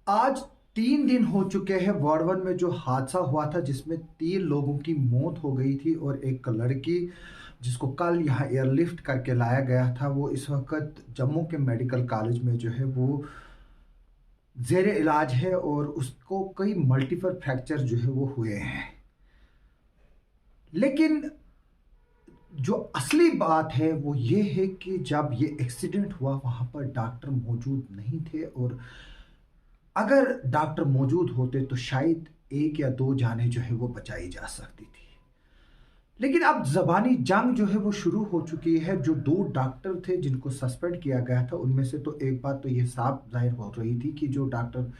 आज 3 दिन हो चुके हैं वार्ड 1 में जो हादसा हुआ था जिसमें 3 लोगों की मौत हो गई थी और एक लड़की जिसको कल यहाँ एयरलिफ्ट करके लाया गया था वो इस वक्त जम्मू के मेडिकल कॉलेज में जो है वो जेर इलाज है और उसको कई मल्टीपल फ्रैक्चर जो है वो हुए हैं। लेकिन जो असली बात है वो ये है कि जब ये एक्सीडेंट हुआ वहाँ पर डॉक्टर मौजूद नहीं थे और अगर डॉक्टर मौजूद होते तो शायद एक या दो जानें जो है वो बचाई जा सकती थी। लेकिन अब ज़बानी जंग जो है वो शुरू हो चुकी है। जो 2 डॉक्टर थे जिनको सस्पेंड किया गया था उनमें से तो एक बात तो ये साफ ज़ाहिर हो रही थी कि जो डॉक्टर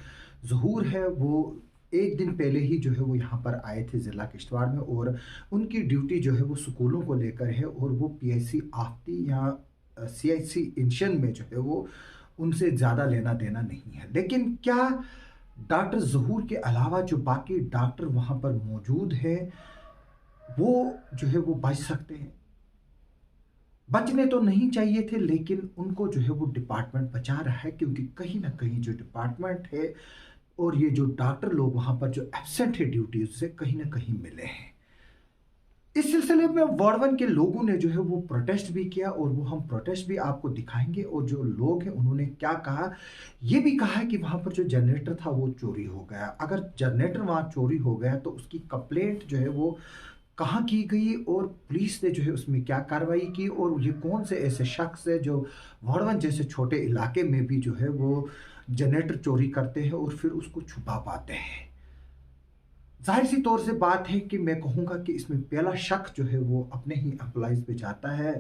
ज़हूर है वो 1 दिन पहले ही जो है वो यहाँ पर आए थे ज़िला किश्तवाड़ में और उनकी ड्यूटी जो है वो स्कूलों को लेकर है और वो पीआईसी आफ्ती या सीआईसी इंशन में जो है वो उनसे ज़्यादा लेना देना नहीं है। लेकिन क्या डॉक्टर ज़हूर के अलावा जो बाकी डॉक्टर वहाँ पर मौजूद हैं वो जो है वो बच सकते हैं? बचने तो नहीं चाहिए थे लेकिन उनको जो है वो डिपार्टमेंट बचा रहा है क्योंकि कहीं न कहीं जो डिपार्टमेंट है और ये जो डॉक्टर लोग वहाँ पर जो एब्सेंट है ड्यूटी उससे कहीं न कहीं मिले हैं। इस सिलसिले में वार्ड 1 के लोगों ने जो है वो प्रोटेस्ट भी किया और वो हम प्रोटेस्ट भी आपको दिखाएँगे और जो लोग हैं उन्होंने क्या कहा, ये भी कहा है कि वहाँ पर जो जनरेटर था वो चोरी हो गया। अगर जनरेटर वहाँ चोरी हो गया तो उसकी कंप्लेंट जो है वो कहाँ की गई और पुलिस ने जो है उसमें क्या कार्रवाई की और ये कौन से ऐसे शख्स है जो वार्ड 1 जैसे छोटे इलाके में भी जो है वो जनरेटर चोरी करते हैं और फिर उसको छुपा पाते हैं। ज़ाहिर सी तौर से बात है कि मैं कहूँगा कि इसमें पहला शक जो है वो अपने ही एम्प्लॉइज़ पे जाता है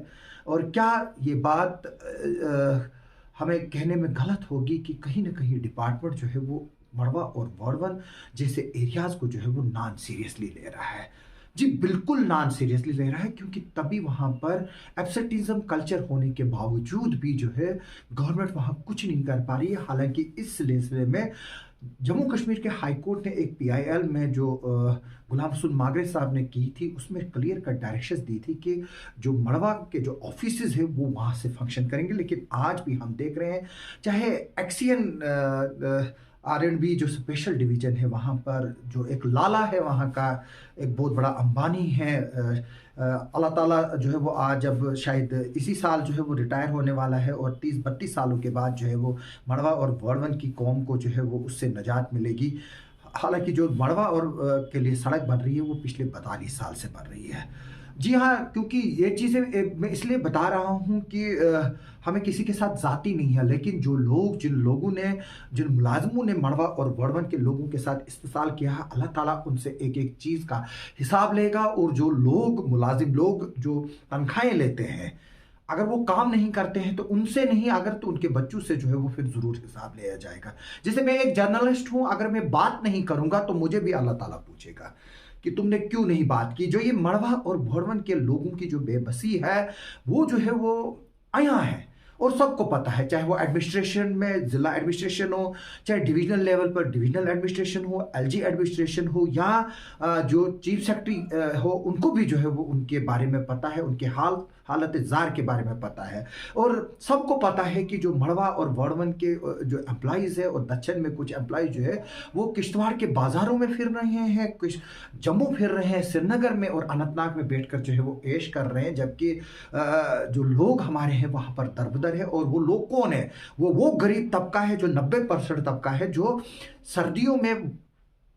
और क्या ये बात हमें कहने में गलत होगी कि कहीं न कहीं डिपार्टमेंट जो है वो मड़वा और वार्ड 1 जैसे एरियाज़ को जो है वो नॉन सीरियसली ले रहा है। जी, बिल्कुल नॉन सीरियसली ले रहा है क्योंकि तभी वहाँ पर एब्सेंटिज़्म कल्चर होने के बावजूद भी जो है गवर्नमेंट वहाँ कुछ नहीं कर पा रही है। हालाँकि इस सिलसिले में जम्मू कश्मीर के हाई कोर्ट ने एक पीआईएल में जो गुलाम हसन मागरे साहब ने की थी उसमें क्लियर कट डायरेक्शंस दी थी कि जो मड़वा के जो ऑफिसेज है वो वहाँ से फंक्शन करेंगे। लेकिन आज भी हम देख रहे हैं चाहे एक्सियन आर&बी जो स्पेशल डिवीज़न है वहाँ पर जो एक लाला है वहाँ का एक बहुत बड़ा अंबानी है अल्लाह ताला जो है वो आज अब शायद इसी साल जो है वो रिटायर होने वाला है और 30-32 सालों के बाद जो है वो मड़वा और वार्ड 1 की कौम को जो है वो उससे निजात मिलेगी। हालाँकि जो मड़वा और के लिए सड़क बन रही है वो पिछले 42 साल से बन रही है। जी हाँ, क्योंकि ये चीज़ें मैं इसलिए बता रहा हूँ कि हमें किसी के साथ ज़ाती नहीं है, लेकिन जो लोग जिन लोगों ने जिन मुलाज़िमों ने मड़वा और वार्ड 1 के लोगों के साथ इस्तेसाल किया है, अल्लाह ताला उनसे एक-एक चीज़ का हिसाब लेगा और जो लोग मुलाज़िम लोग जो तनख्वाहें लेते हैं, अगर वो काम नहीं करते हैं तो उनसे नहीं अगर तो उनके बच्चों से जो है वो फिर ज़रूर हिसाब लिया जाएगा। जैसे मैं एक जर्नलिस्ट हूँ, अगर मैं बात नहीं करूँगा तो मुझे भी अल्लाह ताला पूछेगा कि तुमने क्यों नहीं बात की। जो ये मड़वा और भोरवन के लोगों की जो बेबसी है, वो जो है वो अयां है और सबको पता है, चाहे वो एडमिनिस्ट्रेशन में ज़िला एडमिनिस्ट्रेशन हो, चाहे डिविज़नल लेवल पर डिविज़नल एडमिनिस्ट्रेशन हो, एलजी एडमिनिस्ट्रेशन हो या जो चीफ सेक्रेटरी हो, उनको भी जो है वो उनके बारे में पता है, उनके हालत ज़ार के बारे में पता है। और सबको पता है कि जो मड़वा और वार्ड 1 के जो एम्प्लॉइज़ है और दक्षिण में कुछ एम्प्लॉइज़ जो है, वो किश्तवाड़ के बाज़ारों में फिर रहे हैं, कुछ जम्मू फिर रहे हैं, श्रीनगर में और अनंतनाग में बैठकर जो है वो ऐश कर रहे हैं। जबकि जो लोग हमारे हैं वहाँ पर दरबदर है और वो लोग कौन है? वो गरीब तबका है जो 90% तबका है जो सर्दियों में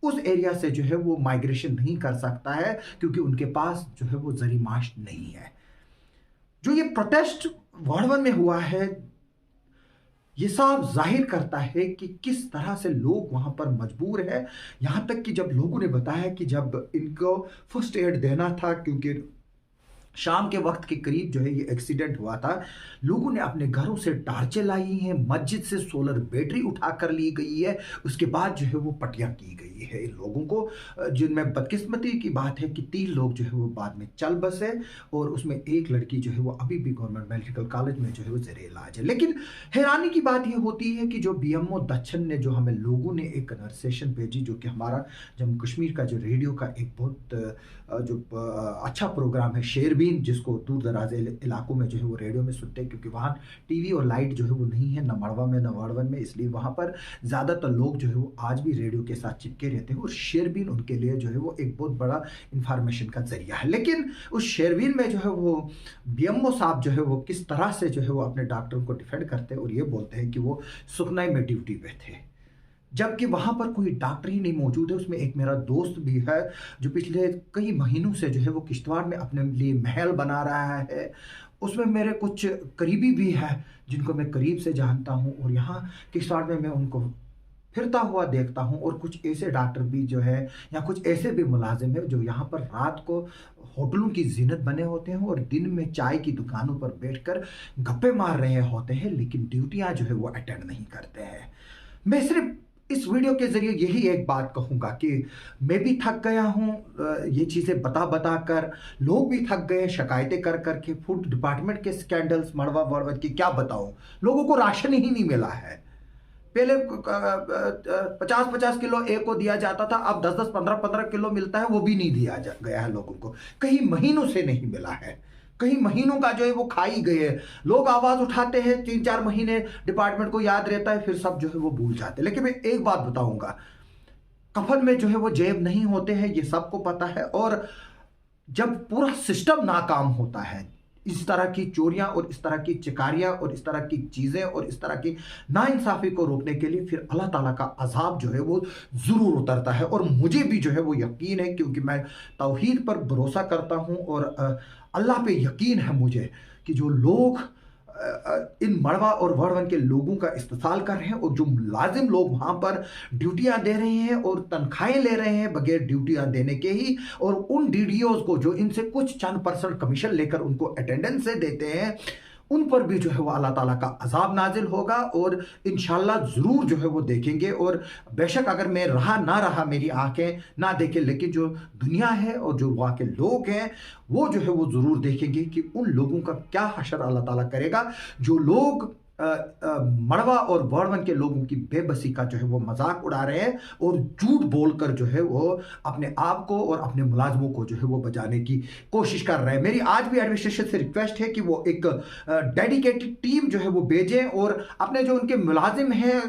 उस एरिया से जो है वो माइग्रेशन नहीं कर सकता है क्योंकि उनके पास जो है वो ज़री माश नहीं है। जो ये प्रोटेस्ट वार्ड 1 में हुआ है, ये साफ ज़ाहिर करता है कि किस तरह से लोग वहाँ पर मजबूर हैं। यहाँ तक कि जब लोगों ने बताया कि जब इनको फर्स्ट एड देना था क्योंकि शाम के वक्त के करीब जो है ये एक्सीडेंट हुआ था, लोगों ने अपने घरों से टार्चें लाई हैं, मस्जिद से सोलर बैटरी उठा कर ली गई है, उसके बाद जो है वो पटिया की गई है इन लोगों को, जिनमें बदकिस्मती की बात है कि 3 लोग जो है वो बाद में चल बसे और उसमें एक लड़की जो है वो अभी भी गवर्नमेंट मेडिकल कॉलेज में जो है वो ज़ेरे इलाज है। लेकिन हैरानी की बात ये होती है कि जो बीएमओ दक्षिण ने जो हमें लोगों ने एक कन्वर्सेशन भेजी जो कि हमारा जम्मू कश्मीर का जो रेडियो का एक बहुत अच्छा प्रोग्राम है, शेयर भी शेरबीन, जिसको दूर दराज इलाकों में जो है वो रेडियो में सुनते हैं, क्योंकि वहाँ टीवी और लाइट जो है वो नहीं है, न मड़वा में न वाड़वन में, इसलिए वहाँ पर ज़्यादातर लोग जो है वो आज भी रेडियो के साथ चिपके रहते हैं और शेरबीन उनके लिए जो है वो एक बहुत बड़ा इंफॉर्मेशन का जरिया है। लेकिन उस शेरबीन में जो है वो बीएमओ साहब जो है वो किस तरह से जो है वो अपने डॉक्टरों को डिफेंड करते हैं और ये बोलते हैं कि वो सुखनाई में ड्यूटी पे थे, जबकि वहाँ पर कोई डॉक्टर ही नहीं मौजूद है। उसमें एक मेरा दोस्त भी है जो पिछले कई महीनों से जो है वो किश्तवाड़ में अपने लिए महल बना रहा है। उसमें मेरे कुछ करीबी भी हैं जिनको मैं करीब से जानता हूँ और यहाँ किश्तवाड़ में मैं उनको फिरता हुआ देखता हूँ। और कुछ ऐसे डॉक्टर भी जो है या कुछ ऐसे भी मुलाजिम है जो यहाँ पर रात को होटलों की जीनत बने होते हैं और दिन में चाय की दुकानों पर बैठकर गप्पे मार रहे होते हैं, लेकिन ड्यूटियाँ जो है वो अटेंड नहीं करते हैं। मैं सिर्फ इस वीडियो के जरिए यही एक बात कहूँगा कि मैं भी थक गया हूँ ये चीज़ें बता बता कर, लोग भी थक गए शिकायतें कर कर के। फूड डिपार्टमेंट के स्कैंडल्स मड़वा वड़वत की क्या बताऊँ, लोगों को राशन ही नहीं मिला है। पहले 50-50 किलो एक को दिया जाता था, अब 10-10, 15-15 किलो मिलता है, वो भी नहीं दिया गया है लोगों को, कई महीनों से नहीं मिला है। कई महीनों का जो है वो खा ही गए हैं। लोग आवाज उठाते हैं, 3-4 महीने डिपार्टमेंट को याद रहता है, फिर सब जो है वो भूल जाते हैं। लेकिन मैं एक बात बताऊंगा, कफन में जो है वो जेब नहीं होते हैं, ये सबको पता है। और जब पूरा सिस्टम नाकाम होता है, इस तरह की चोरियां और इस तरह की चिकारियां और इस तरह की चीजें और इस तरह की नाइंसाफी को रोकने के लिए फिर अल्लाह ताला का अजाब जो है वो जरूर उतरता है। और मुझे भी जो है वो यकीन है, क्योंकि मैं तौहीद पर भरोसा करता हूं और अल्लाह पे यकीन है मुझे कि जो लोग इन मड़वा और वड़वन के लोगों का इस्तेसाल कर रहे हैं और जो मुलाजिम लोग वहां पर ड्यूटियां दे रहे हैं और तनख्वाहें ले रहे हैं बगैर ड्यूटियां देने के ही, और उन डीडीओज को जो इनसे कुछ चंद % कमीशन लेकर उनको अटेंडेंस से देते हैं, उन पर भी जो है वो अल्लाह ताला का अजाब नाजिल होगा। और इंशाल्लाह ज़रूर जो है वो देखेंगे। और बेशक अगर मैं रहा ना रहा, मेरी आंखें ना देखें, लेकिन जो दुनिया है और जो वहाँ के लोग हैं वो जो है वो ज़रूर देखेंगे कि उन लोगों का क्या हशर अल्लाह ताला करेगा जो लोग मड़वा और वड़वन के लोगों की बेबसी का जो है वो मजाक उड़ा रहे हैं और झूठ बोलकर जो है वो अपने आप को और अपने मुलाजमों को जो है वो बचाने की कोशिश कर रहे हैं। मेरी आज भी एडमिनिस्ट्रेशन से रिक्वेस्ट है कि वो एक डेडिकेटेड टीम जो है वो भेजें और अपने जो उनके मुलाजिम हैं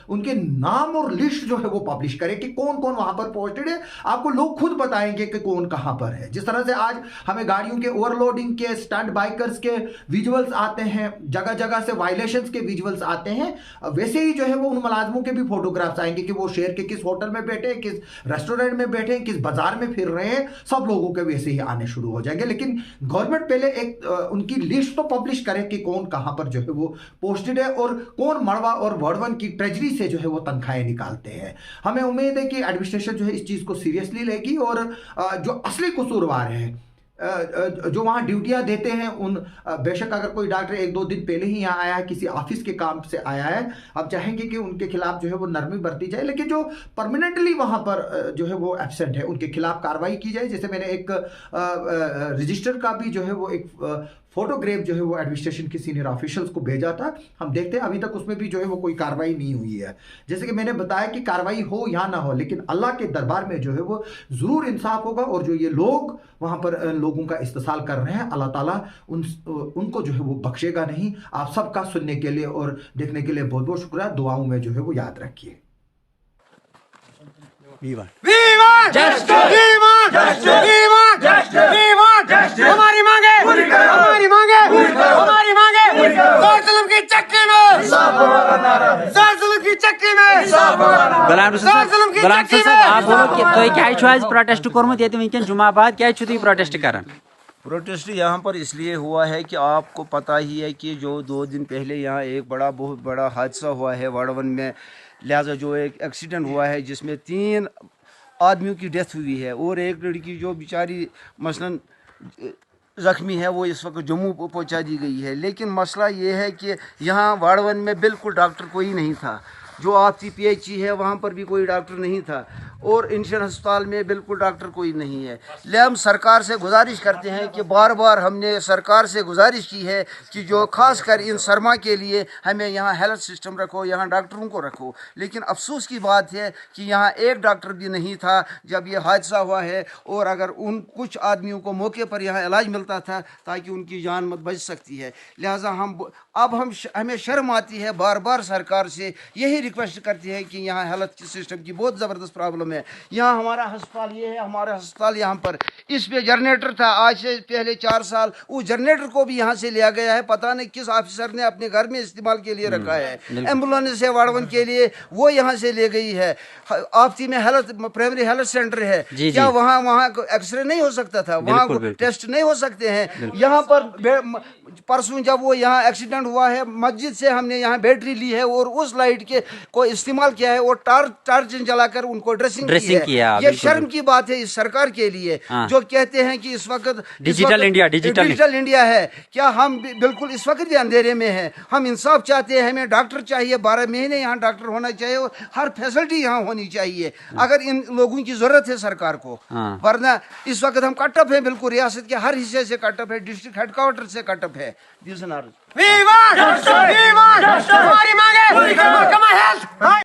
उनके नाम और लिस्ट जो है वो पब्लिश करें कि कौन कौन वहां पर पोस्टेड है। आपको लोग खुद बताएंगे कि कौन कहां पर है। जिस तरह से आज हमें गाड़ियों के ओवरलोडिंग के, स्टंट बाइकर्स के विजुअल्स आते हैं, जगह जगह से वायलेशन के विजुअल्स आते हैं, वैसे ही जो है वो उन मुलाजमों के भी फोटोग्राफ्स आएंगे कि वो शहर के किस होटल में बैठे, किस रेस्टोरेंट में बैठे, किस बाजार में फिर रहे हैं, सब लोगों के वैसे ही आने शुरू हो जाएंगे। लेकिन गवर्नमेंट पहले एक उनकी लिस्ट तो पब्लिश करे कि कौन कहां पर जो है वो पोस्टेड है और कौन मड़वा और वड़वन की ट्रेजरी से जो है वो तनख्वाहें निकालते हैं। हमें उम्मीद है कि एडमिनिस्ट्रेशन जो है इस चीज को सीरियसली लेगी और जो असली कसूरवार है जो वहाँ ड्यूटियाँ देते हैं उन, बेशक अगर कोई डॉक्टर 1-2 दिन पहले ही यहाँ आया है, किसी ऑफिस के काम से आया है, हम चाहेंगे कि उनके खिलाफ जो है वो नरमी बरती जाए। लेकिन जो परमानेंटली वहाँ पर जो है वो एब्सेंट है उनके खिलाफ कार्रवाई की जाए। जैसे मैंने एक रजिस्टर का भी जो है वो एक फोटोग्राफ जो है वो एडमिनिस्ट्रेशन के सीनियर ऑफिशियल्स को भेजा था, हम देखते हैं अभी तक उसमें भी जो है वो कोई कार्रवाई नहीं हुई है। जैसे कि मैंने बताया कि कार्रवाई हो या ना हो, लेकिन अल्लाह के दरबार में जो है वो ज़रूर इंसाफ होगा। और जो ये लोग वहाँ पर लोगों का इस्तेसाल कर रहे हैं, अल्लाह ताला उनको जो है वो बख्शेगा नहीं। आप सबका सुनने के लिए और देखने के लिए बहुत बहुत शुक्रिया। दुआओं में जो है वो याद रखिए। हमारी मांगे हमारी मांगे हमारी मांगे जुल्म की चक्की में, जुल्म की चक्की में, जुल्म की चक्की में। आप बोलो कि तो क्या छु आज प्रोटेस्ट कोरमुत ये वनकन जुमा बाद क्या छु तुम प्रोटेस्ट करन? प्रोटेस्ट यहाँ पर इसलिए हुआ है कि आपको पता ही है कि जो 2 दिन पहले यहाँ एक बहुत बड़ा हादसा हुआ है वड़वन में, लिहाजा जो एक एक्सीडेंट हुआ है जिसमें 3 आदमियों की डेथ हुई है और एक लड़की जो बेचारी मसलन ज़ख्मी है वो इस वक्त जम्मू पहुंचा दी गई है। लेकिन मसला ये है कि यहाँ वाड़वन में बिल्कुल डॉक्टर कोई नहीं था। जो आपसी PHC है वहाँ पर भी कोई डॉक्टर नहीं था और इंडियन अस्पताल में बिल्कुल डॉक्टर कोई नहीं है। ले हम सरकार से गुजारिश करते हैं कि बार बार हमने सरकार से गुजारिश की है कि जो खास कर इन सरमा के लिए हमें यहाँ हेल्थ सिस्टम रखो, यहाँ डॉक्टरों को रखो। लेकिन अफसोस की बात है कि यहाँ एक डॉक्टर भी नहीं था जब ये हादसा हुआ है, और अगर उन कुछ आदमियों को मौके पर यहाँ इलाज मिलता था ताकि उनकी जान मत बच सकती है। लिहाजा हमें शर्म आती है, बार बार सरकार से यही रिक्वेस्ट करती है कि यहाँ हेल्थ सिस्टम की बहुत ज़बरदस्त प्रॉब्लम है। यहाँ हमारा अस्पताल ये है, हमारा अस्पताल यहाँ पर इस पे जनरेटर था आज से पहले 4 साल, उस जनरेटर को भी यहाँ से लिया गया है, पता नहीं किस ऑफिसर ने अपने घर में इस्तेमाल के लिए रखा है। एम्बुलेंस है वाड़वन के लिए, वो यहाँ से ले गई है। आपसी में प्राइमरी हेल्थ सेंटर है, क्या वहाँ एक्सरे नहीं हो सकता था, वहाँ टेस्ट नहीं हो सकते हैं? यहाँ पर परसों जब वो यहाँ एक्सीडेंट हुआ है, मस्जिद से हमने यहाँ बैटरी ली है और उस लाइट के को इस्तेमाल किया है और टार्च जलाकर उनको ड्रेसिंग की है। ये शर्म की बात है इस सरकार के लिए, जो कहते हैं कि इस वक्त डिजिटल इंडिया है। क्या हम बिल्कुल इस वक्त भी अंधेरे में हैं? हम इंसाफ चाहते हैं, हमें डॉक्टर चाहिए, 12 महीने यहाँ डॉक्टर होना चाहिए और हर फैसिलिटी यहाँ होनी चाहिए अगर इन लोगों की जरूरत है सरकार को। वरना इस वक्त हम कटअप है, बिल्कुल रियासत के हर हिस्से से कटअप है, डिस्ट्रिक्ट हेडक्वार्टर से कटअप है। हमारी मांगे,